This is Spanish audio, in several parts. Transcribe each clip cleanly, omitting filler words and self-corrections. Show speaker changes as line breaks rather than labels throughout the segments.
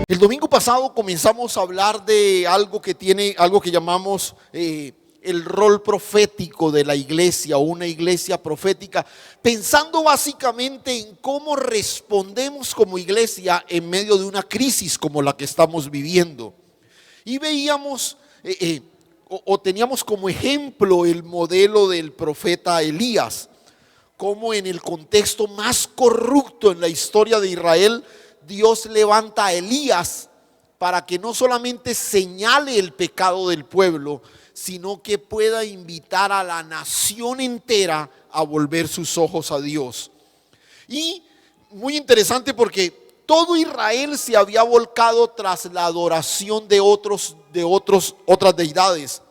El domingo pasado comenzamos a hablar de algo que llamamos el rol profético de la iglesia o una iglesia profética, pensando básicamente en cómo respondemos como iglesia en medio de una crisis como la que estamos viviendo. Y veíamos o teníamos como ejemplo el modelo del profeta Elías, como en el contexto más corrupto en la historia de Israel, Dios levanta a Elías para que no solamente señale el pecado del pueblo, sino que pueda invitar a la nación entera a volver sus ojos a Dios. Y muy interesante porque todo Israel se había volcado tras la adoración de otras deidades.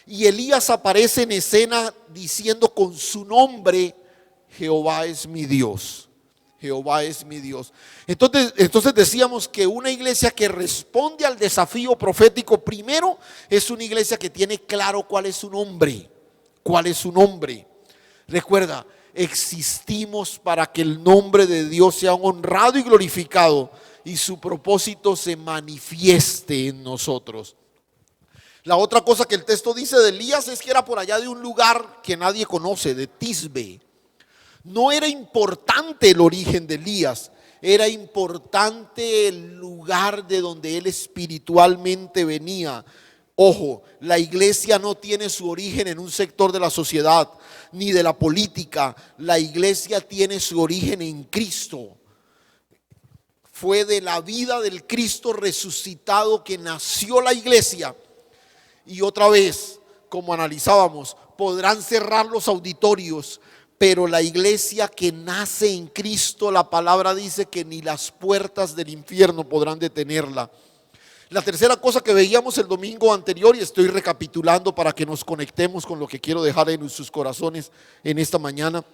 Y Elías aparece en escena diciendo con su nombre: Jehová es mi Dios. Jehová es mi Dios. Entonces decíamos que una iglesia que responde al desafío profético primero es una iglesia que tiene claro cuál es su nombre. ¿Cuál es su nombre? Recuerda, existimos para que el nombre de Dios sea honrado y glorificado y su propósito se manifieste en nosotros. La otra cosa que el texto dice de Elías es que era por allá de un lugar que nadie conoce, de Tisbe. No era importante el origen de Elías, era importante el lugar de donde él espiritualmente venía. Ojo, la iglesia no tiene su origen en un sector de la sociedad ni de la política. La iglesia tiene su origen en Cristo. Fue de la vida del Cristo resucitado que nació la iglesia. Y otra vez, como analizábamos, podrán cerrar los auditorios, pero la iglesia que nace en Cristo, la palabra dice que ni las puertas del infierno podrán detenerla. La tercera cosa que veíamos el domingo anterior, y estoy recapitulando para que nos conectemos con lo que quiero dejar en sus corazones en esta mañana,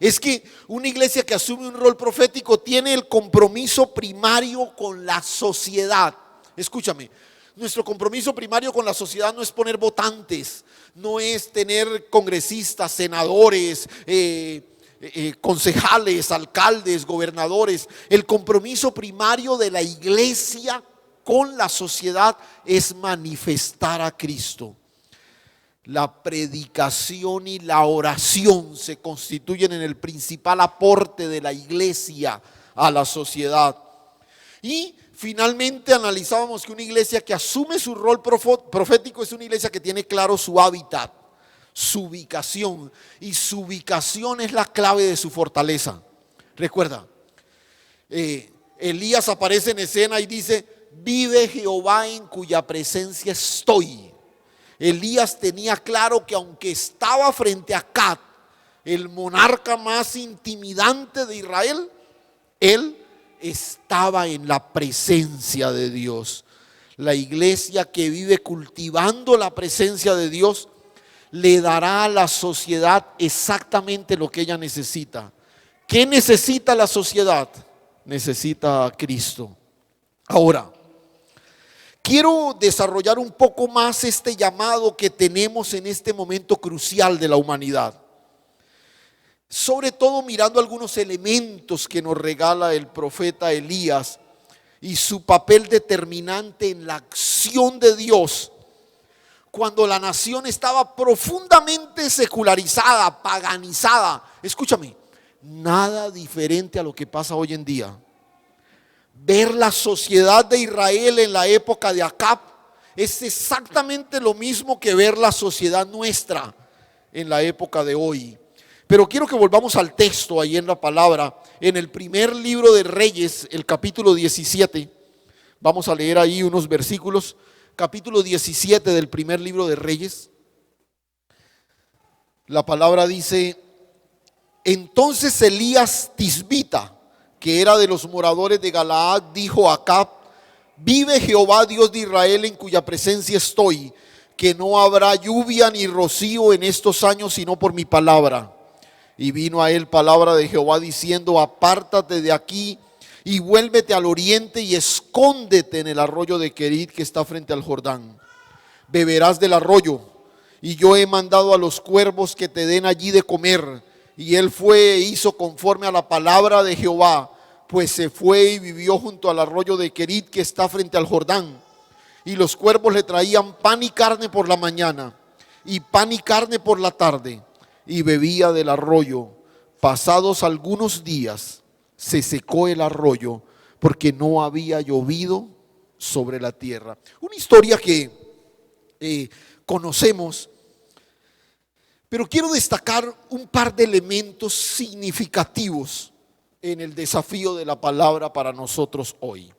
es que una iglesia que asume un rol profético tiene el compromiso primario con la sociedad. Escúchame, nuestro compromiso primario con la sociedad no es poner votantes, no es tener congresistas, senadores, concejales, alcaldes, gobernadores. El compromiso primario de la iglesia con la sociedad es manifestar a Cristo. La predicación y la oración se constituyen en el principal aporte de la iglesia a la sociedad. Y finalmente analizábamos que una iglesia que asume su rol profético es una iglesia que tiene claro su hábitat, su ubicación, y su ubicación es la clave de su fortaleza. Recuerda, Elías aparece en escena y dice: vive Jehová en cuya presencia estoy. Elías tenía claro que aunque estaba frente a Acab, el monarca más intimidante de Israel, él estaba en la presencia de Dios. La iglesia que vive cultivando la presencia de Dios le dará a la sociedad exactamente lo que ella necesita. ¿Qué necesita la sociedad? Necesita a Cristo. Ahora, quiero desarrollar un poco más este llamado que tenemos en este momento crucial de la humanidad. Sobre todo mirando algunos elementos que nos regala el profeta Elías y su papel determinante en la acción de Dios cuando la nación estaba profundamente secularizada, paganizada. Escúchame, nada diferente a lo que pasa hoy en día. Ver la sociedad de Israel en la época de Acab es exactamente lo mismo que ver la sociedad nuestra en la época de hoy. Pero quiero que volvamos al texto ahí en la palabra, en el primer libro de Reyes, el capítulo 17. Vamos a leer ahí unos versículos. Capítulo 17 del primer libro de Reyes. La palabra dice: entonces Elías Tisbita, que era de los moradores de Galaad, dijo a Acab: vive Jehová Dios de Israel en cuya presencia estoy, que no habrá lluvia ni rocío en estos años sino por mi palabra. Y vino a él palabra de Jehová diciendo: apártate de aquí y vuélvete al oriente y escóndete en el arroyo de Querit que está frente al Jordán. Beberás del arroyo, y yo he mandado a los cuervos que te den allí de comer. Y él fue e hizo conforme a la palabra de Jehová, pues se fue y vivió junto al arroyo de Querit, que está frente al Jordán. Y los cuervos le traían pan y carne por la mañana, y pan y carne por la tarde, y bebía del arroyo. Pasados algunos días se secó el arroyo, porque no había llovido sobre la tierra. Una historia que conocemos, pero quiero destacar un par de elementos significativos en el desafío de la palabra para nosotros hoy.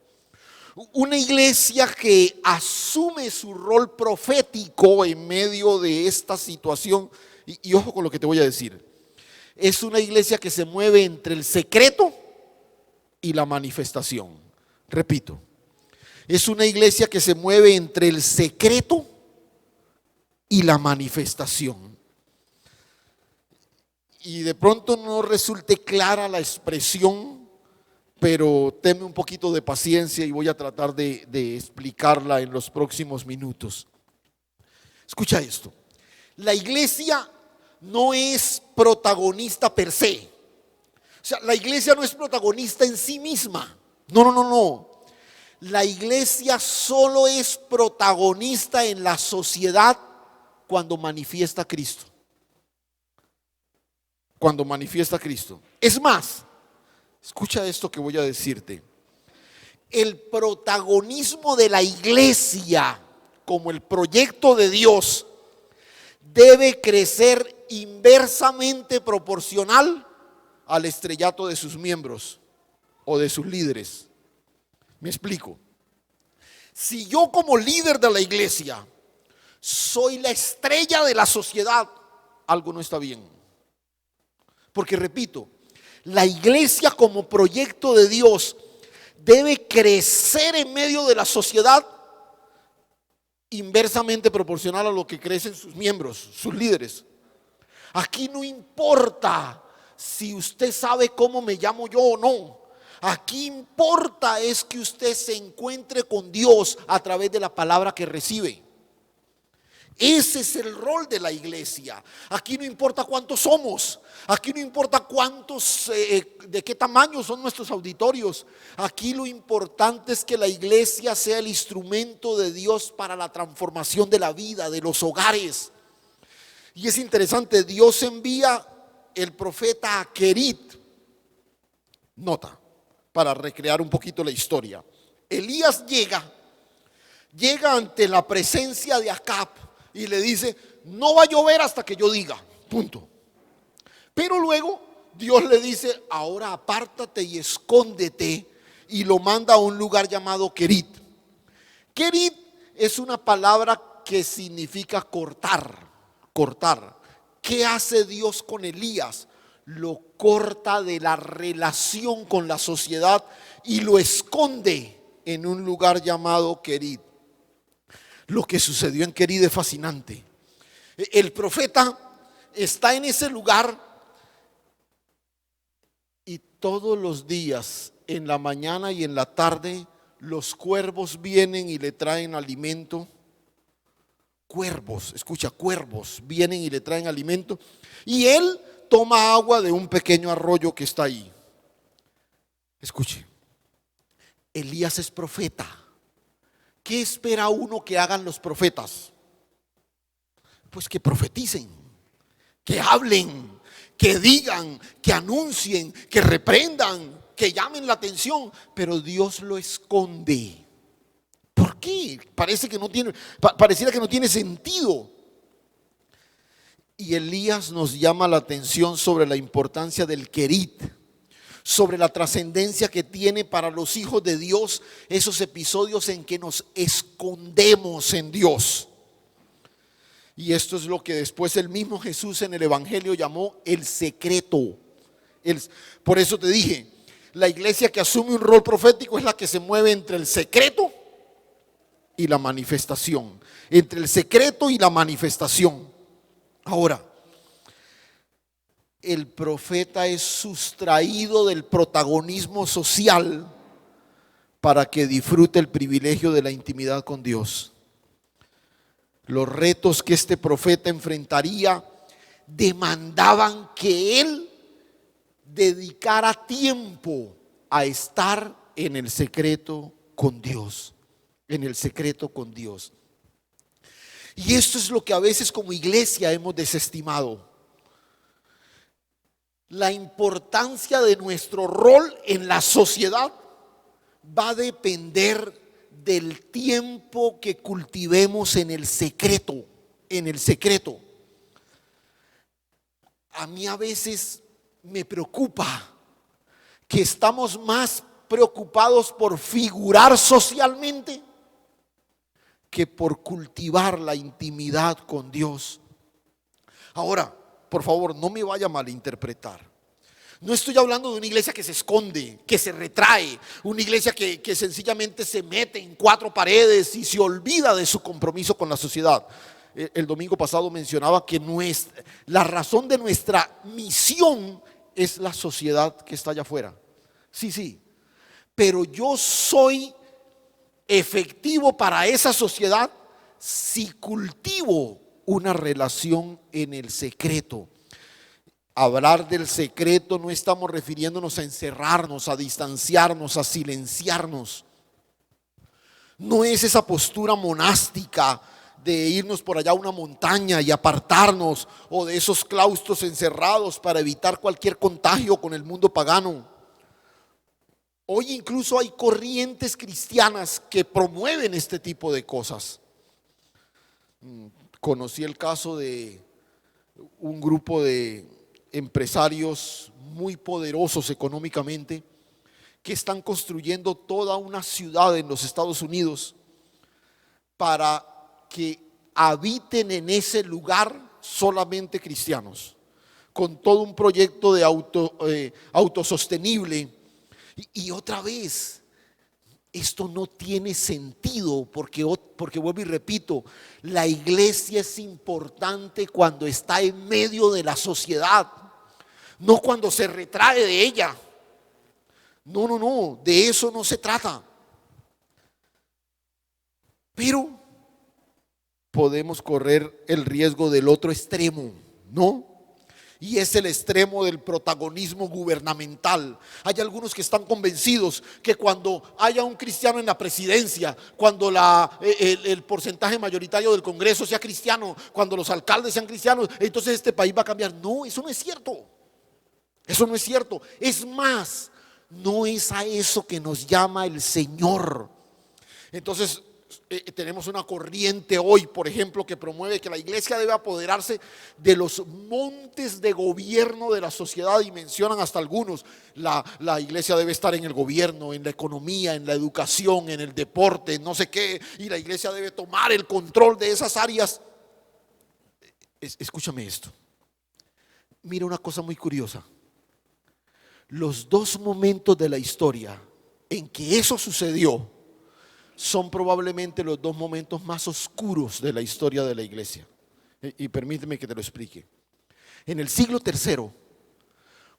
Una iglesia que asume su rol profético en medio de esta situación, y ojo con lo que te voy a decir, es una iglesia que se mueve entre el secreto y la manifestación. Repito, es una iglesia que se mueve entre el secreto y la manifestación. Y de pronto no resulte clara la expresión, pero tenme un poquito de paciencia y voy a tratar de explicarla en los próximos minutos. Escucha esto. La iglesia no es protagonista per se. O sea, la iglesia no es protagonista en sí misma. No. La iglesia solo es protagonista en la sociedad cuando manifiesta a Cristo. Cuando manifiesta a Cristo. Es más, escucha esto que voy a decirte. El protagonismo de la iglesia como el proyecto de Dios debe crecer inversamente proporcional al estrellato de sus miembros o de sus líderes. Me explico. Si yo como líder de la iglesia soy la estrella de la sociedad, algo no está bien. Porque repito, la iglesia como proyecto de Dios debe crecer en medio de la sociedad inversamente proporcional a lo que crecen sus miembros, sus líderes. Aquí no importa si usted sabe cómo me llamo yo o no. Aquí importa es que usted se encuentre con Dios a través de la palabra que recibe. Ese es el rol de la iglesia. Aquí no importa cuántos somos. Aquí no importa cuántos, de qué tamaño son nuestros auditorios. Aquí lo importante es que la iglesia sea el instrumento de Dios para la transformación de la vida, de los hogares. Y es interesante, Dios envía el profeta a Querit. Nota, para recrear un poquito la historia. Elías llega ante la presencia de Acab y le dice: no va a llover hasta que yo diga, punto. Pero luego Dios le dice: ahora apártate y escóndete, y lo manda a un lugar llamado Querit. Querit es una palabra que significa cortar. ¿Qué hace Dios con Elías? Lo corta de la relación con la sociedad y lo esconde en un lugar llamado Querit. Lo que sucedió en Querit es fascinante. El profeta está en ese lugar y todos los días, en la mañana y en la tarde, los cuervos vienen y le traen alimento. Cuervos, escucha, cuervos vienen y le traen alimento, y él toma agua de un pequeño arroyo que está ahí. Escuche, Elías es profeta. ¿Qué espera uno que hagan los profetas? Pues que profeticen, que hablen, que digan, que anuncien, que reprendan, que llamen la atención. Pero Dios lo esconde. ¿Por qué? Pareciera que no tiene sentido. Y Elías nos llama la atención sobre la importancia del Querit, sobre la trascendencia que tiene para los hijos de Dios esos episodios en que nos escondemos en Dios. Y esto es lo que después el mismo Jesús en el Evangelio llamó el secreto. Por eso te dije, la iglesia que asume un rol profético es la que se mueve entre el secreto y la manifestación. Entre el secreto y la manifestación. Ahora, el profeta es sustraído del protagonismo social para que disfrute el privilegio de la intimidad con Dios. Los retos que este profeta enfrentaría demandaban que él dedicara tiempo a estar en el secreto con Dios, en el secreto con Dios. Y esto es lo que a veces como iglesia hemos desestimado. La importancia de nuestro rol en la sociedad va a depender del tiempo que cultivemos en el secreto, en el secreto. A mí a veces me preocupa que estamos más preocupados por figurar socialmente que por cultivar la intimidad con Dios. Ahora, por favor, no me vaya a malinterpretar. No estoy hablando de una iglesia que se esconde, que se retrae, una iglesia que sencillamente se mete en cuatro paredes y se olvida de su compromiso con la sociedad. El domingo pasado mencionaba que la razón de nuestra misión es la sociedad que está allá afuera. Sí, pero yo soy efectivo para esa sociedad si cultivo una relación en el secreto. Hablar del secreto no estamos refiriéndonos a encerrarnos, a distanciarnos, a silenciarnos. No es esa postura monástica de irnos por allá a una montaña y apartarnos, o de esos claustros encerrados para evitar cualquier contagio con el mundo pagano. Hoy incluso hay corrientes cristianas que promueven este tipo de cosas. Conocí el caso de un grupo de empresarios muy poderosos económicamente que están construyendo toda una ciudad en los Estados Unidos para que habiten en ese lugar solamente cristianos, con todo un proyecto de autosostenible. Y otra vez, esto no tiene sentido porque vuelvo y repito, la iglesia es importante cuando está en medio de la sociedad, no cuando se retrae de ella. No, de eso no se trata. Pero podemos correr el riesgo del otro extremo, ¿no? Y es el extremo del protagonismo gubernamental. Hay algunos que están convencidos que cuando haya un cristiano en la presidencia, cuando el porcentaje mayoritario del Congreso sea cristiano, cuando los alcaldes sean cristianos, entonces este país va a cambiar. No, eso no es cierto. Eso no es cierto. Es más, no es a eso que nos llama el Señor. Entonces tenemos una corriente hoy, por ejemplo, que promueve que la iglesia debe apoderarse de los montes de gobierno de la sociedad, y mencionan hasta algunos. La iglesia debe estar en el gobierno, en la economía, en la educación, en el deporte, no sé qué, y la iglesia debe tomar el control de esas áreas. Escúchame esto. Mira una cosa muy curiosa. Los dos momentos de la historia en que eso sucedió son probablemente los dos momentos más oscuros de la historia de la iglesia. Y permíteme que te lo explique. En el siglo III,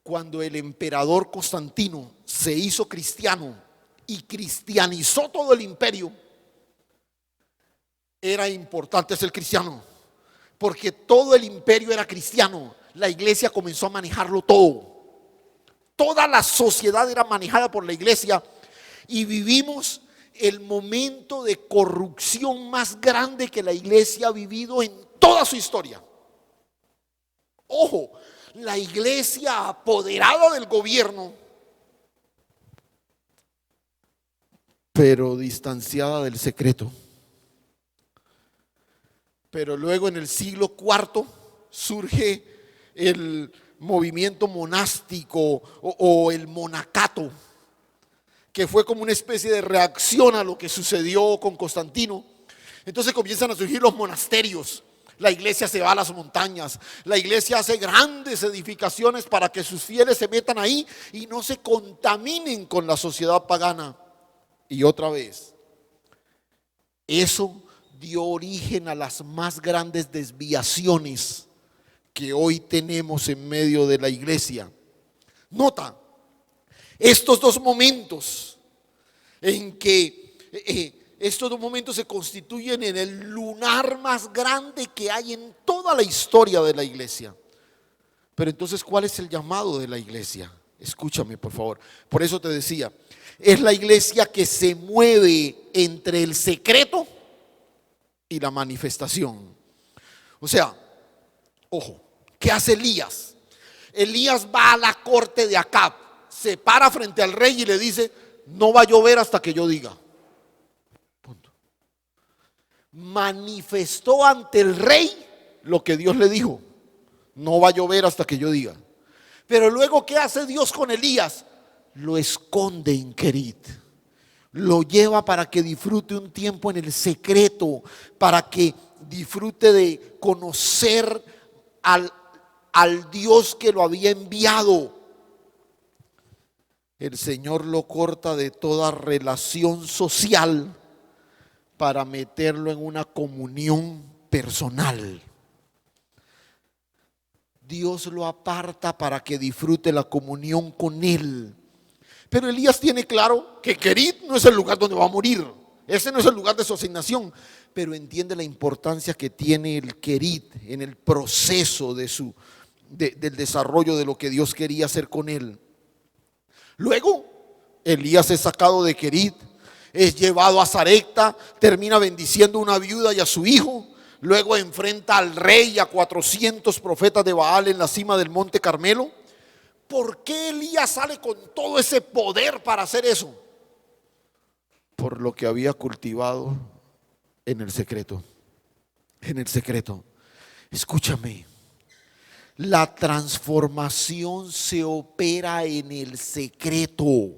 cuando el emperador Constantino se hizo cristiano y cristianizó todo el imperio, era importante ser cristiano, porque todo el imperio era cristiano. La iglesia comenzó a manejarlo todo. Toda la sociedad era manejada por la iglesia, y vivimos el momento de corrupción más grande que la iglesia ha vivido en toda su historia. Ojo, la iglesia apoderada del gobierno, pero distanciada del secreto. Pero luego en el siglo IV surge el movimiento monástico o el monacato, que fue como una especie de reacción a lo que sucedió con Constantino. Entonces comienzan a surgir los monasterios. La iglesia se va a las montañas, la iglesia hace grandes edificaciones para que sus fieles se metan ahí y no se contaminen con la sociedad pagana. Y otra vez, eso dio origen a las más grandes desviaciones que hoy tenemos en medio de la iglesia. Nota, estos dos momentos en que estos dos momentos se constituyen en el lunar más grande que hay en toda la historia de la iglesia. Pero entonces, ¿cuál es el llamado de la iglesia? Escúchame, por favor. Por eso te decía, es la iglesia que se mueve entre el secreto y la manifestación. O sea, ojo, ¿qué hace Elías? Elías va a la corte de Acab, se para frente al rey y le dice: no va a llover hasta que yo diga. Punto. Manifestó ante el rey lo que Dios le dijo: no va a llover hasta que yo diga. Pero luego, ¿qué hace Dios con Elías? Lo esconde en Querit. Lo lleva para que disfrute un tiempo en el secreto, para que disfrute de conocer al Dios que lo había enviado. El Señor lo corta de toda relación social para meterlo en una comunión personal. Dios lo aparta para que disfrute la comunión con Él. Pero Elías tiene claro que Querit no es el lugar donde va a morir. Ese no es el lugar de su asignación. Pero entiende la importancia que tiene el Querit en el proceso del desarrollo de lo que Dios quería hacer con él. Luego, Elías es sacado de Querit, es llevado a Sarepta, termina bendiciendo a una viuda y a su hijo. Luego enfrenta al rey y a 400 profetas de Baal en la cima del monte Carmelo. ¿Por qué Elías sale con todo ese poder para hacer eso? Por lo que había cultivado en el secreto. En el secreto. Escúchame. La transformación se opera en el secreto.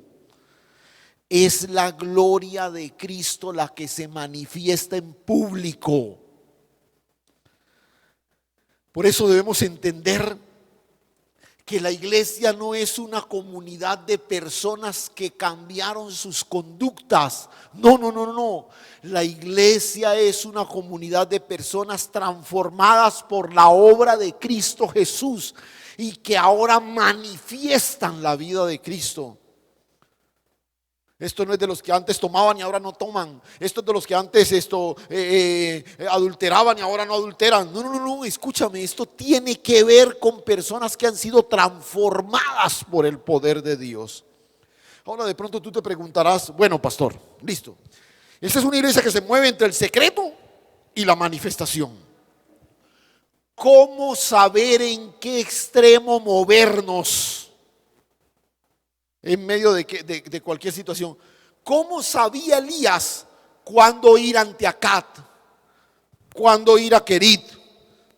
Es la gloria de Cristo la que se manifiesta en público. Por eso debemos entender que la iglesia no es una comunidad de personas que cambiaron sus conductas. No. La iglesia es una comunidad de personas transformadas por la obra de Cristo Jesús y que ahora manifiestan la vida de Cristo. Esto no es de los que antes tomaban y ahora no toman. Esto es de los que antes adulteraban y ahora no adulteran. No, escúchame, esto tiene que ver con personas que han sido transformadas por el poder de Dios. Ahora de pronto tú te preguntarás: bueno, pastor, listo, esta es una iglesia que se mueve entre el secreto y la manifestación. ¿Cómo saber en qué extremo movernos en medio de cualquier situación? ¿Cómo sabía Elías cuándo ir ante Acab, cuándo ir a Querit,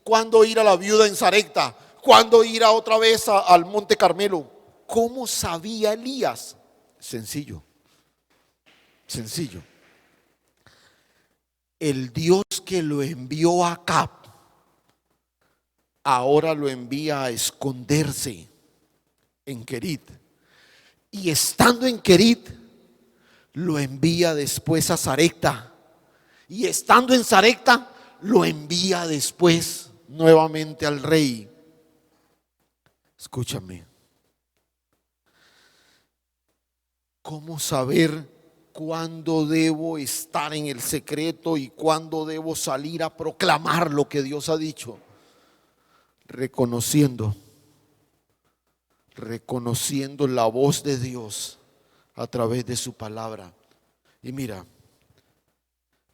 cuándo ir a la viuda en Sarepta, cuándo ir otra vez al monte Carmelo? ¿Cómo sabía Elías? Sencillo. El Dios que lo envió a Acab ahora lo envía a esconderse en Querit. Y estando en Querit, lo envía después a Sarepta. Y estando en Sarepta, lo envía después nuevamente al rey. Escúchame. ¿Cómo saber cuándo debo estar en el secreto y cuándo debo salir a proclamar lo que Dios ha dicho? Reconociendo la voz de Dios a través de su palabra. Y mira,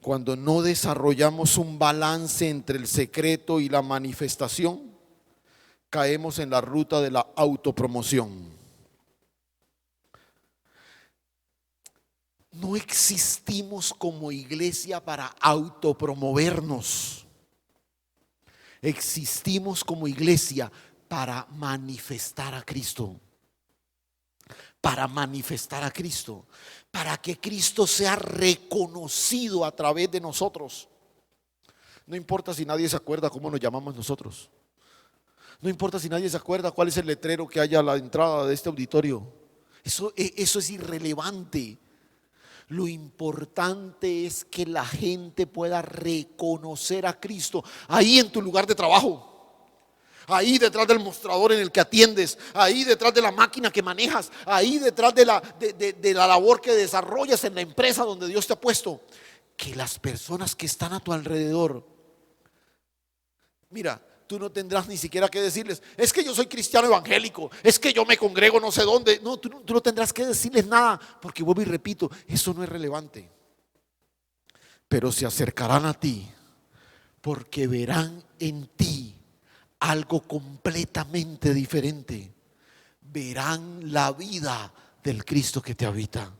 cuando no desarrollamos un balance entre el secreto y la manifestación, caemos en la ruta de la autopromoción. No existimos como iglesia para autopromovernos. Existimos como iglesia para manifestar a Cristo. Para manifestar a Cristo. Para que Cristo sea reconocido a través de nosotros. No importa si nadie se acuerda cómo nos llamamos nosotros. No importa si nadie se acuerda cuál es el letrero que haya a la entrada de este auditorio. Eso es irrelevante. Lo importante es que la gente pueda reconocer a Cristo ahí en tu lugar de trabajo, ahí detrás del mostrador en el que atiendes, ahí detrás de la máquina que manejas, ahí detrás de la labor que desarrollas en la empresa donde Dios te ha puesto. Que las personas que están a tu alrededor, mira, tú no tendrás ni siquiera que decirles, es que yo soy cristiano evangélico, es que yo me congrego no sé dónde. No, tú no tendrás que decirles nada, porque vuelvo y repito, eso no es relevante. Pero se acercarán a ti porque verán en ti algo completamente diferente. Verán la vida del Cristo que te habita.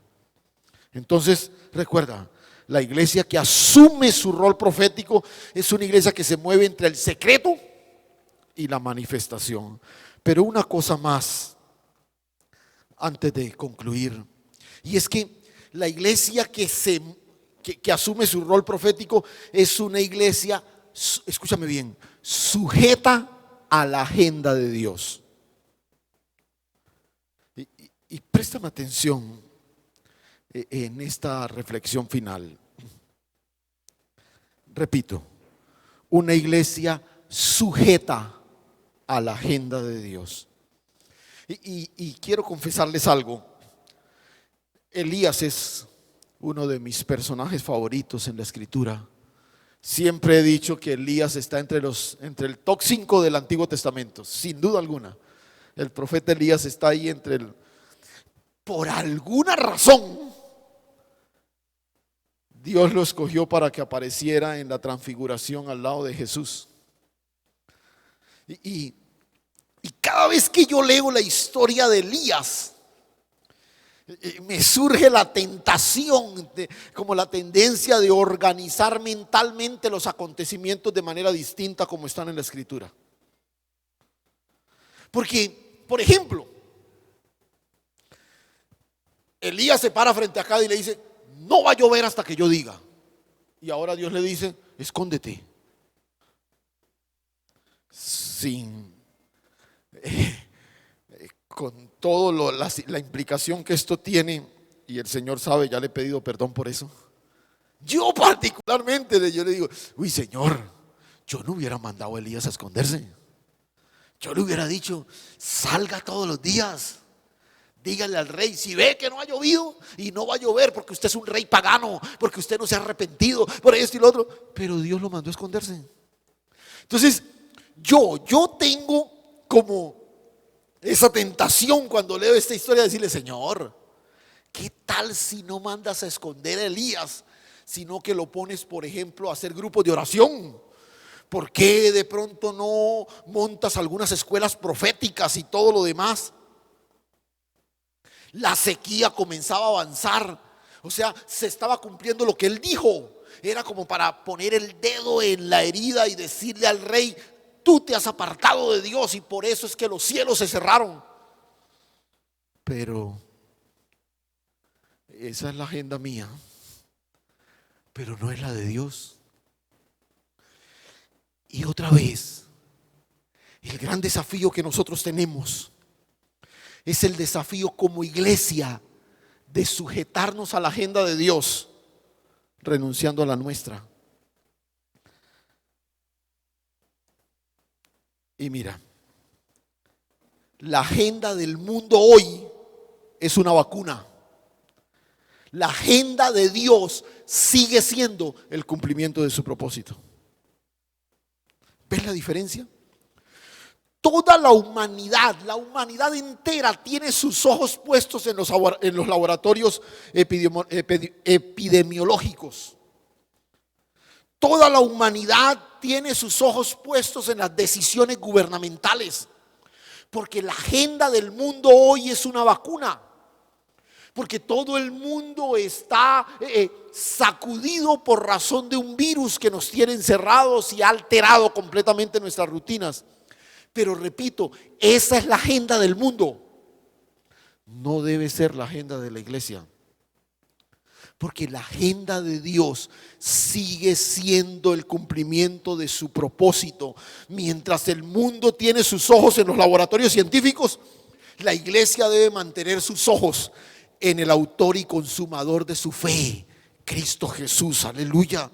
Entonces, recuerda, la iglesia que asume su rol profético es una iglesia que se mueve entre el secreto y la manifestación. Pero una cosa más antes de concluir, y es que la iglesia que asume su rol profético es una iglesia, escúchame bien, sujeta a la agenda de Dios. Y préstame atención en esta reflexión final. Repito, una iglesia sujeta a la agenda de Dios. Y quiero confesarles algo. Elías es uno de mis personajes favoritos en la Escritura. Siempre he dicho que Elías está entre el top 5 del Antiguo Testamento, sin duda alguna. El profeta Elías está ahí por alguna razón, Dios lo escogió para que apareciera en la transfiguración al lado de Jesús. Y cada vez que yo leo la historia de Elías, me surge la tentación, como la tendencia de organizar mentalmente los acontecimientos de manera distinta como están en la Escritura. Porque, por ejemplo, Elías se para frente a Acab y le dice, no va a llover hasta que yo diga. Y ahora Dios le dice, escóndete. Con todo la implicación que esto tiene, y el Señor sabe, ya le he pedido perdón por eso. Yo particularmente, yo le digo, uy Señor, yo no hubiera mandado a Elías a esconderse. Yo le hubiera dicho, salga todos los días. Dígale al rey, si ve que no ha llovido y no va a llover porque usted es un rey pagano, porque usted no se ha arrepentido por esto y lo otro, pero Dios lo mandó a esconderse. Entonces, yo tengo como esa tentación cuando leo esta historia de decirle, Señor, ¿qué tal si no mandas a esconder a Elías, sino que lo pones, por ejemplo, a hacer grupos de oración? ¿Por qué de pronto no montas algunas escuelas proféticas y todo lo demás? La sequía comenzaba a avanzar, o sea, se estaba cumpliendo lo que él dijo. Era como para poner el dedo en la herida y decirle al rey, tú te has apartado de Dios y por eso es que los cielos se cerraron. Pero esa es la agenda mía, pero no es la de Dios. Y otra vez, el gran desafío que nosotros tenemos es el desafío como iglesia de sujetarnos a la agenda de Dios, renunciando a la nuestra. Y mira, la agenda del mundo hoy es una vacuna. La agenda de Dios sigue siendo el cumplimiento de su propósito. ¿Ves la diferencia? Toda la humanidad entera tiene sus ojos puestos en los laboratorios epidemiológicos. Toda la humanidad tiene sus ojos puestos en las decisiones gubernamentales. Porque la agenda del mundo hoy es una vacuna. Porque todo el mundo está sacudido por razón de un virus que nos tiene encerrados y ha alterado completamente nuestras rutinas. Pero repito, esa es la agenda del mundo. No debe ser la agenda de la iglesia. Porque la agenda de Dios sigue siendo el cumplimiento de su propósito. Mientras el mundo tiene sus ojos en los laboratorios científicos, la iglesia debe mantener sus ojos en el autor y consumador de su fe, Cristo Jesús. Aleluya.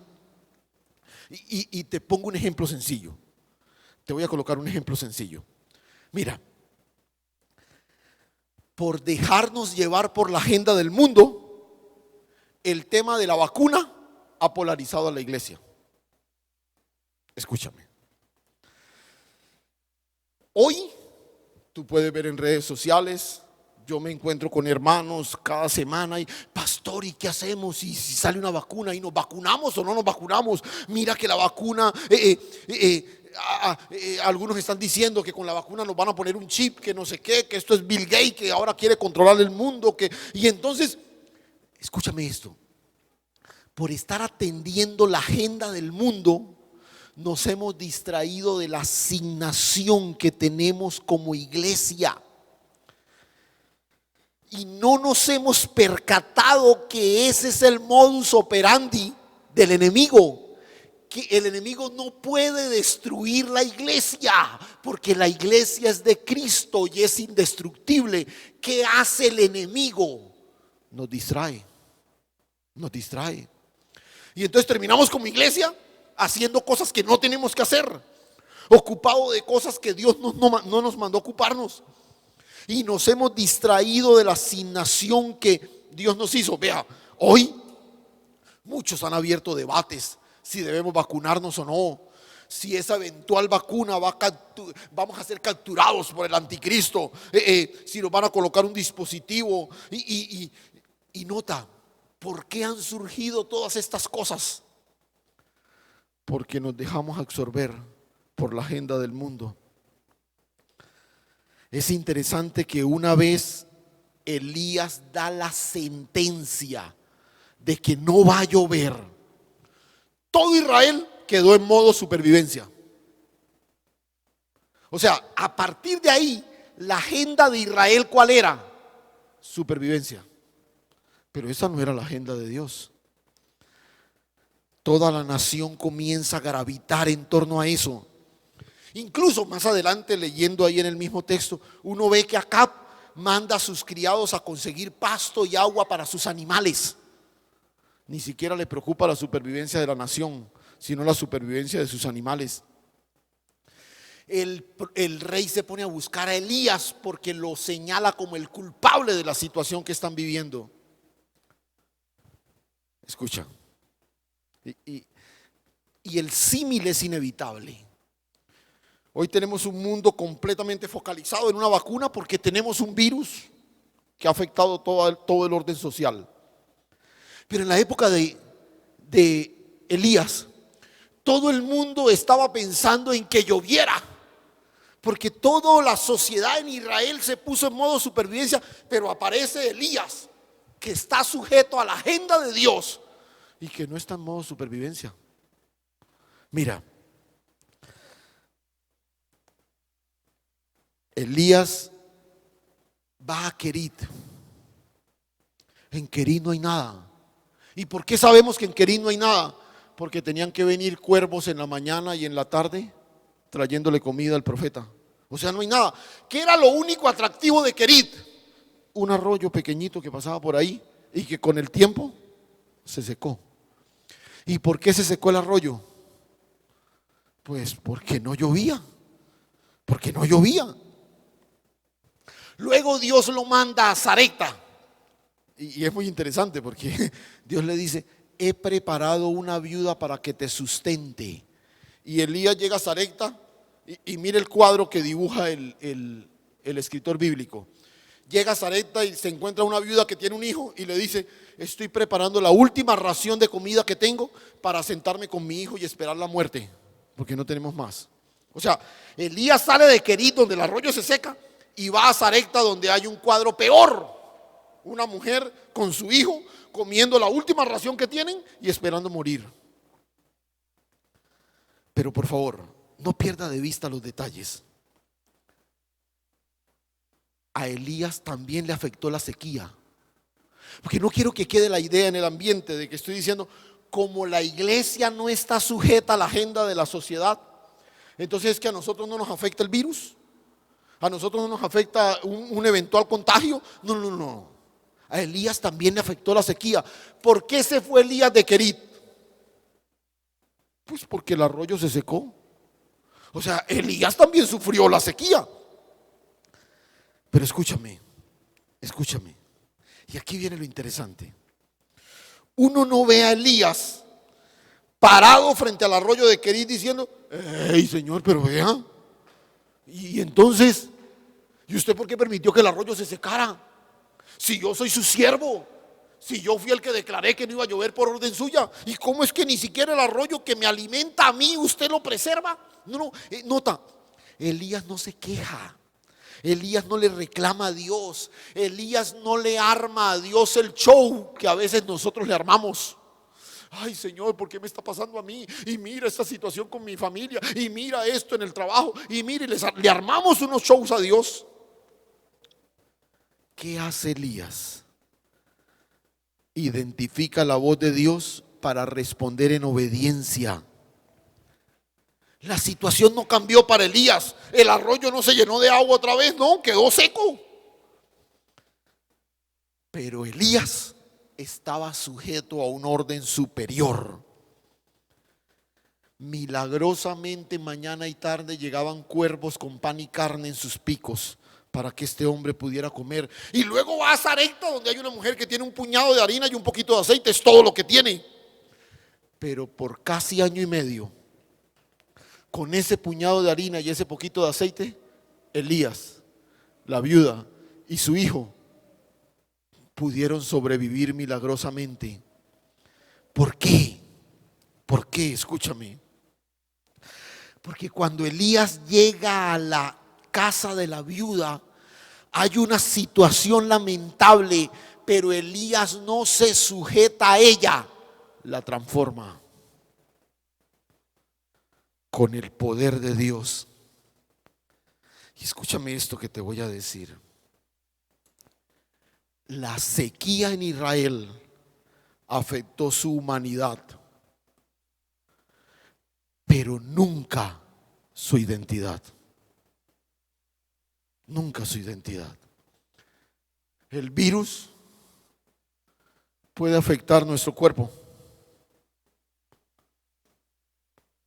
Y te pongo un ejemplo sencillo. Te voy a colocar un ejemplo sencillo. Mira, por dejarnos llevar por la agenda del mundo, el tema de la vacuna ha polarizado a la iglesia. Escúchame. Hoy tú puedes ver en redes sociales, yo me encuentro con hermanos cada semana y pastor, ¿y qué hacemos? Y si sale una vacuna y nos vacunamos o no nos vacunamos, mira que la vacuna, algunos están diciendo que con la vacuna nos van a poner un chip, que no sé qué, que esto es Bill Gates, que ahora quiere controlar el mundo, y entonces, escúchame esto, por estar atendiendo la agenda del mundo, nos hemos distraído de la asignación que tenemos como iglesia. Y no nos hemos percatado que ese es el modus operandi del enemigo. Que el enemigo no puede destruir la iglesia, porque la iglesia es de Cristo y es indestructible. ¿Qué hace el enemigo? Nos distrae. Nos distrae. Y entonces terminamos como iglesia haciendo cosas que no tenemos que hacer, ocupado de cosas que Dios no nos mandó ocuparnos, y nos hemos distraído de la asignación que Dios nos hizo. Vea, hoy muchos han abierto debates si debemos vacunarnos o no, si esa eventual vacuna vamos a ser capturados por el anticristo, si nos van a colocar un dispositivo, y nota, ¿por qué han surgido todas estas cosas? Porque nos dejamos absorber por la agenda del mundo. Es interesante que una vez Elías da la sentencia de que no va a llover, todo Israel quedó en modo supervivencia. O sea, a partir de ahí, la agenda de Israel, ¿cuál era? Supervivencia. Pero esa no era la agenda de Dios. Toda la nación comienza a gravitar en torno a eso. Incluso más adelante, leyendo ahí en el mismo texto, uno ve que Acab manda a sus criados a conseguir pasto y agua para sus animales. Ni siquiera le preocupa la supervivencia de la nación, sino la supervivencia de sus animales. El rey se pone a buscar a Elías porque lo señala como el culpable de la situación que están viviendo. Escucha, y el símil es inevitable. Hoy tenemos un mundo completamente focalizado en una vacuna porque tenemos un virus que ha afectado todo el orden social. Pero en la época de Elías, todo el mundo estaba pensando en que lloviera, porque toda la sociedad en Israel se puso en modo supervivencia. Pero aparece Elías, que está sujeto a la agenda de Dios y que no está en modo supervivencia. Mira, Elías va a Querit. En Querit no hay nada. ¿Y por qué sabemos que en Querit no hay nada? Porque tenían que venir cuervos en la mañana y en la tarde trayéndole comida al profeta. O sea, no hay nada. ¿Qué era lo único atractivo de Querit? Un arroyo pequeñito que pasaba por ahí y que con el tiempo se secó. ¿Y por qué se secó el arroyo? Pues porque no llovía. Porque no llovía. Luego Dios lo manda a Sarepta. Y es muy interesante porque Dios le dice: he preparado una viuda para que te sustente. Y Elías llega a Sarepta y mire el cuadro que dibuja el escritor bíblico. Llega a Sarepta y se encuentra una viuda que tiene un hijo y le dice: estoy preparando la última ración de comida que tengo para sentarme con mi hijo y esperar la muerte, porque no tenemos más. O sea, Elías sale de Querit, donde el arroyo se seca, y va a Sarepta, donde hay un cuadro peor: una mujer con su hijo comiendo la última ración que tienen y esperando morir. Pero por favor, no pierda de vista los detalles. A Elías también le afectó la sequía, porque no quiero que quede la idea en el ambiente de que estoy diciendo, como la iglesia no está sujeta a la agenda de la sociedad, entonces es que a nosotros no nos afecta el virus, a nosotros no nos afecta un eventual contagio. No. A Elías también le afectó la sequía. ¿Por qué se fue Elías de Querit? Pues porque el arroyo se secó. O sea, Elías también sufrió la sequía. Pero escúchame. Y aquí viene lo interesante. Uno no ve a Elías parado frente al arroyo de Querit diciendo: hey, Señor, pero vea, Y entonces, ¿y usted por qué permitió que el arroyo se secara? Si yo soy su siervo, si yo fui el que declaré que no iba a llover por orden suya. ¿Y cómo es que ni siquiera el arroyo que me alimenta a mí usted lo preserva? Nota, Elías no se queja. Elías no le reclama a Dios. Elías no le arma a Dios el show que a veces nosotros le armamos. Ay, Señor, ¿por qué me está pasando a mí? Y mira esta situación con mi familia. Y mira esto en el trabajo. Y mire, le armamos unos shows a Dios. ¿Qué hace Elías? Identifica la voz de Dios para responder en obediencia. La situación no cambió para Elías. El arroyo no se llenó de agua otra vez, no, quedó seco. Pero Elías estaba sujeto a un orden superior. Milagrosamente mañana y tarde llegaban cuervos con pan y carne en sus picos para que este hombre pudiera comer. Y luego va a Sarepta, donde hay una mujer que tiene un puñado de harina y un poquito de aceite, es todo lo que tiene. Pero por casi año y medio, con ese puñado de harina y ese poquito de aceite, Elías, la viuda y su hijo pudieron sobrevivir milagrosamente. ¿Por qué? ¿Por qué? Escúchame. Porque cuando Elías llega a la casa de la viuda, hay una situación lamentable, pero Elías no se sujeta a ella, la transforma con el poder de Dios. Y escúchame esto que te voy a decir. La sequía en Israel afectó su humanidad, pero nunca su identidad. Nunca su identidad. El virus puede afectar nuestro cuerpo.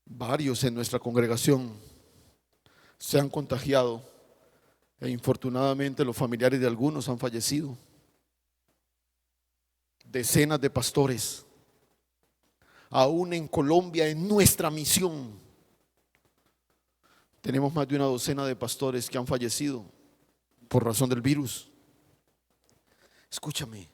Varios en nuestra congregación se han contagiado e infortunadamente los familiares de algunos han fallecido. Decenas de pastores, aún en Colombia, en nuestra misión, tenemos más de una docena de pastores que han fallecido por razón del virus. Escúchame,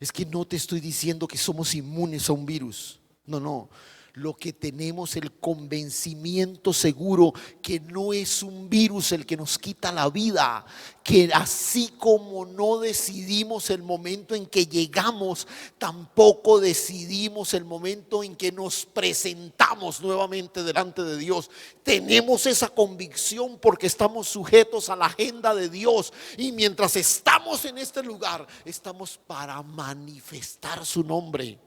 es que no te estoy diciendo que somos inmunes a un virus. No. Lo que tenemos el convencimiento seguro que no es un virus el que nos quita la vida, que así como no decidimos el momento en que llegamos, tampoco decidimos el momento en que nos presentamos nuevamente delante de Dios. Tenemos esa convicción porque estamos sujetos a la agenda de Dios, y mientras estamos en este lugar, estamos para manifestar su nombre,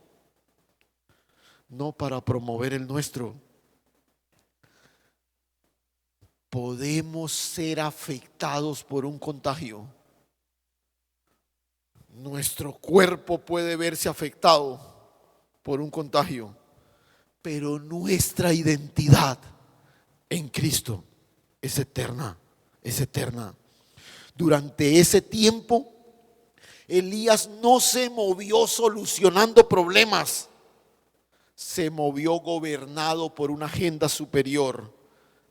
no para promover el nuestro. Podemos ser afectados por un contagio. Nuestro cuerpo puede verse afectado por un contagio, pero nuestra identidad en Cristo es eterna, es eterna. Durante ese tiempo, Elías no se movió solucionando problemas. Se movió gobernado por una agenda superior,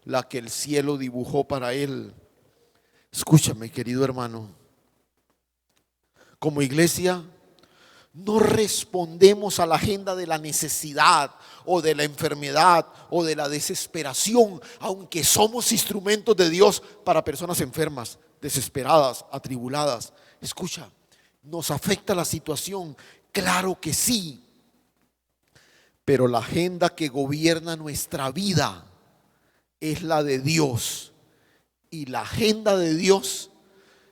la que el cielo dibujó para él. Escúchame, querido hermano, como iglesia no respondemos a la agenda de la necesidad o de la enfermedad o de la desesperación, aunque somos instrumentos de Dios para personas enfermas, desesperadas, atribuladas. Escucha, ¿nos afecta la situación? Claro que sí. Pero la agenda que gobierna nuestra vida es la de Dios. Y la agenda de Dios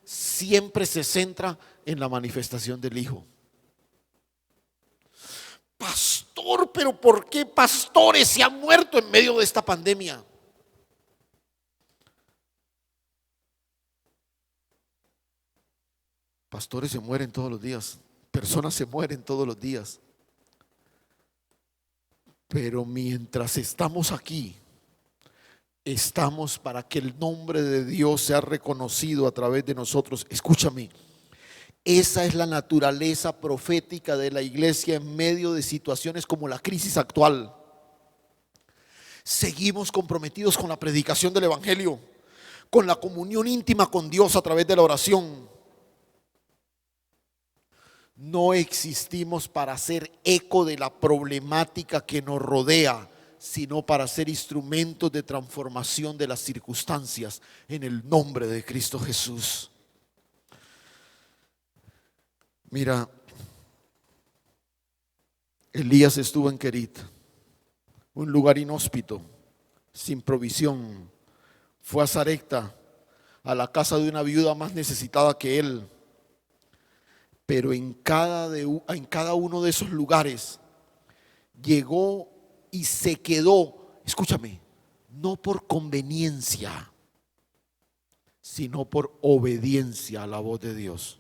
siempre se centra en la manifestación del Hijo. Pastor, pero ¿por qué pastores se han muerto en medio de esta pandemia? Pastores se mueren todos los días. Personas se mueren todos los días. Pero mientras estamos aquí, estamos para que el nombre de Dios sea reconocido a través de nosotros. Escúchame, esa es la naturaleza profética de la iglesia en medio de situaciones como la crisis actual. Seguimos comprometidos con la predicación del evangelio. con la comunión íntima con Dios a través de la oración. No existimos para hacer eco de la problemática que nos rodea, sino para ser instrumentos de transformación de las circunstancias en el nombre de Cristo Jesús. Mira, Elías estuvo en Querit, un lugar inhóspito, sin provisión. Fue a Sarepta, a la casa de una viuda más necesitada que él. Pero en cada uno de esos lugares llegó y se quedó, escúchame, no por conveniencia, sino por obediencia a la voz de Dios.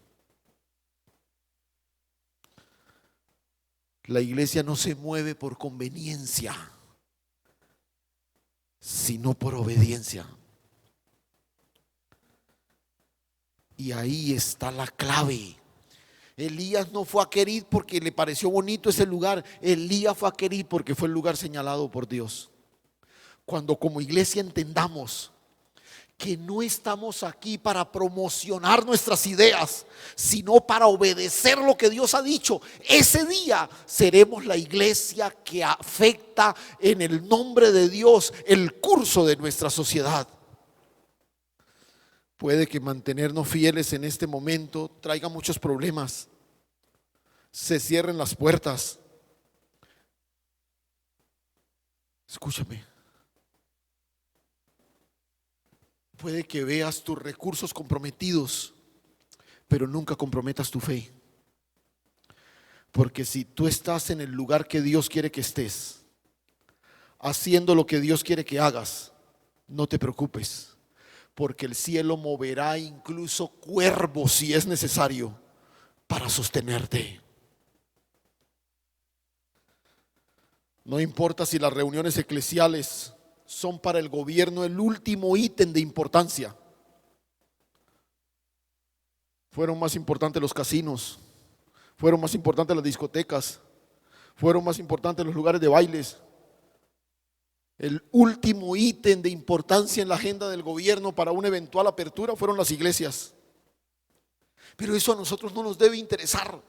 La iglesia no se mueve por conveniencia, sino por obediencia. Y ahí está la clave. Elías no fue a Querit porque le pareció bonito ese lugar. Elías fue a Querit porque fue el lugar señalado por Dios. Cuando como iglesia entendamos que no estamos aquí para promocionar nuestras ideas, sino para obedecer lo que Dios ha dicho, ese día seremos la iglesia que afecta en el nombre de Dios el curso de nuestra sociedad. Puede que mantenernos fieles en este momento traiga muchos problemas. Se cierren las puertas. Escúchame. Puede que veas tus recursos comprometidos, pero nunca comprometas tu fe. Porque si tú estás en el lugar que Dios quiere que estés, haciendo lo que Dios quiere que hagas, no te preocupes. Porque el cielo moverá incluso cuervos si es necesario para sostenerte. No importa si las reuniones eclesiales son para el gobierno el último ítem de importancia. Fueron más importantes los casinos, fueron más importantes las discotecas, fueron más importantes los lugares de bailes. El último ítem de importancia en la agenda del gobierno para una eventual apertura fueron las iglesias. Pero eso a nosotros no nos debe interesar,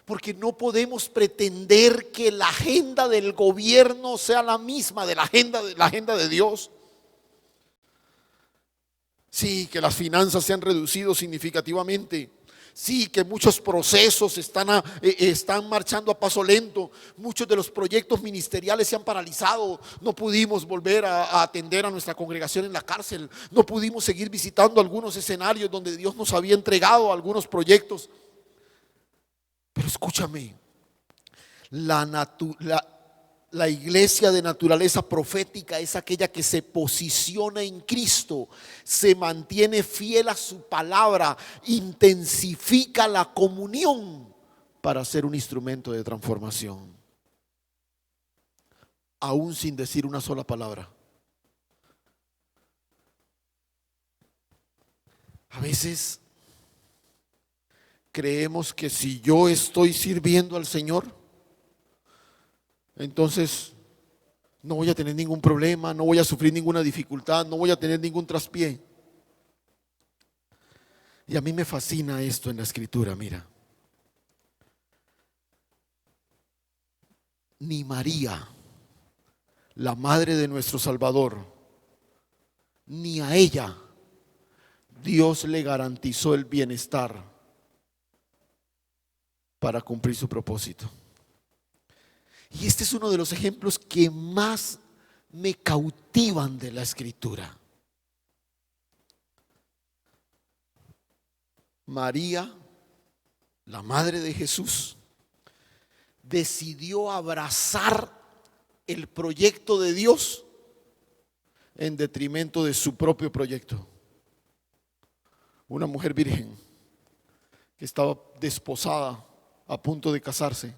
porque no podemos pretender que la agenda del gobierno sea la misma de la agenda de Dios. Sí, que las finanzas se han reducido significativamente. Sí, que muchos procesos están marchando a paso lento. Muchos de los proyectos ministeriales se han paralizado. No pudimos volver a atender a nuestra congregación en la cárcel. No pudimos seguir visitando algunos escenarios donde Dios nos había entregado algunos proyectos. Pero escúchame, la iglesia de naturaleza profética es aquella que se posiciona en Cristo, se mantiene fiel a su palabra, intensifica la comunión para ser un instrumento de transformación, aún sin decir una sola palabra. A veces creemos que si yo estoy sirviendo al Señor, entonces no voy a tener ningún problema, no voy a sufrir ninguna dificultad, no voy a tener ningún traspié. Y a mí me fascina esto en la Escritura, mira. Ni María, la madre de nuestro Salvador, ni a ella Dios le garantizó el bienestar para cumplir su propósito. Y este es uno de los ejemplos que más me cautivan de la Escritura. María, la madre de Jesús, decidió abrazar el proyecto de Dios en detrimento de su propio proyecto. Una mujer virgen que estaba desposada, a punto de casarse,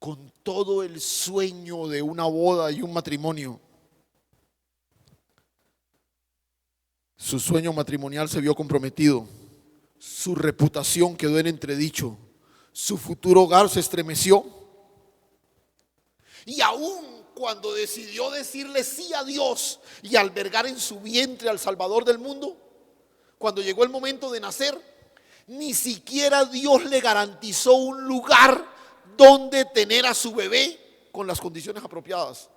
con todo el sueño de una boda y un matrimonio. Su sueño matrimonial se vio comprometido, su reputación quedó en entredicho, su futuro hogar se estremeció. Y aún cuando decidió decirle sí a Dios y albergar en su vientre al Salvador del mundo, cuando llegó el momento de nacer, ni siquiera Dios le garantizó un lugar donde tener a su bebé con las condiciones apropiadas.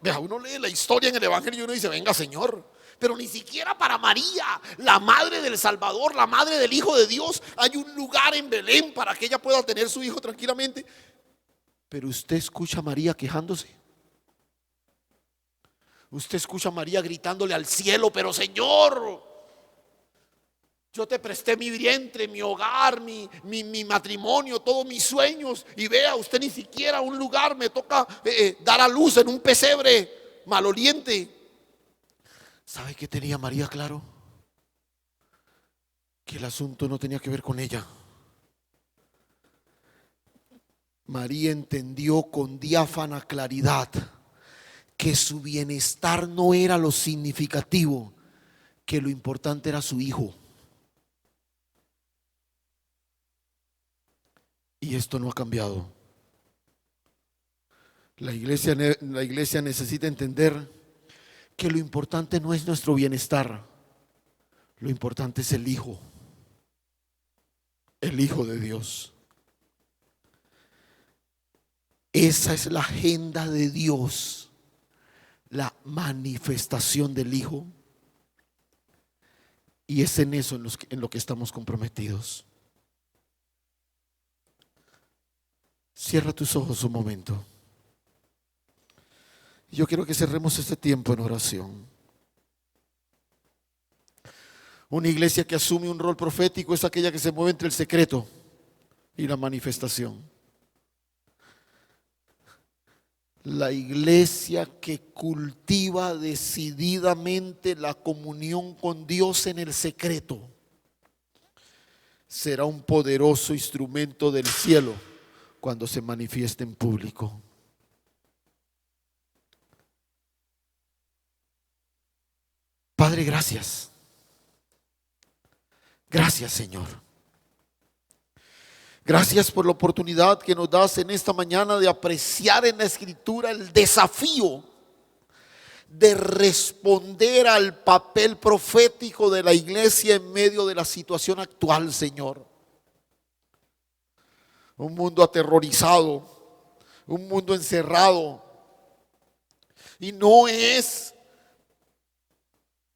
Vea, uno lee la historia en el Evangelio y uno dice, venga Señor, pero ni siquiera para María, la madre del Salvador, la madre del Hijo de Dios, hay un lugar en Belén para que ella pueda tener su hijo tranquilamente. Pero usted escucha a María quejándose. Usted escucha a María gritándole al cielo, pero Señor, yo te presté mi vientre, mi hogar, mi matrimonio, todos mis sueños, y vea, usted ni siquiera un lugar, me toca dar a luz en un pesebre maloliente. ¿Sabe qué tenía María claro? Que el asunto no tenía que ver con ella. María entendió con diáfana claridad que su bienestar no era lo significativo, que lo importante era su hijo. Y esto no ha cambiado. La iglesia necesita entender que lo importante no es nuestro bienestar, lo importante es el Hijo de Dios. Esa es la agenda de Dios, la manifestación del Hijo, y es en eso en lo que estamos comprometidos. Cierra tus ojos un momento. Yo quiero que cerremos este tiempo en oración. Una iglesia que asume un rol profético es aquella que se mueve entre el secreto y la manifestación. La iglesia que cultiva decididamente la comunión con Dios en el secreto será un poderoso instrumento del cielo cuando se manifieste en público. Padre, gracias. Gracias, Señor. Gracias por la oportunidad que nos das en esta mañana de apreciar en la Escritura el desafío de responder al papel profético de la iglesia en medio de la situación actual, Señor. Un mundo aterrorizado, un mundo encerrado. Y no es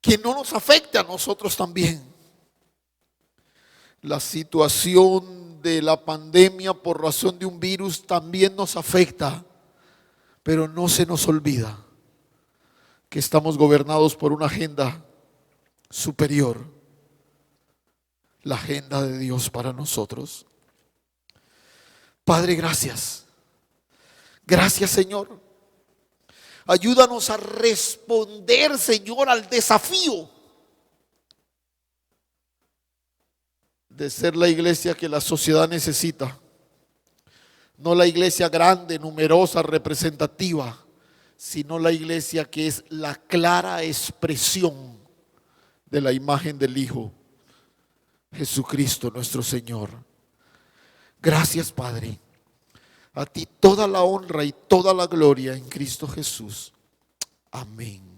que no nos afecte a nosotros también. La situación de la pandemia por razón de un virus también nos afecta, pero no se nos olvida que estamos gobernados por una agenda superior, la agenda de Dios para nosotros. Padre, gracias. Gracias, Señor. Ayúdanos a responder, Señor, al desafío de ser la iglesia que la sociedad necesita. No la iglesia grande, numerosa, representativa, sino la iglesia que es la clara expresión de la imagen del Hijo, Jesucristo nuestro Señor. Gracias, Padre. A ti toda la honra y toda la gloria en Cristo Jesús. Amén.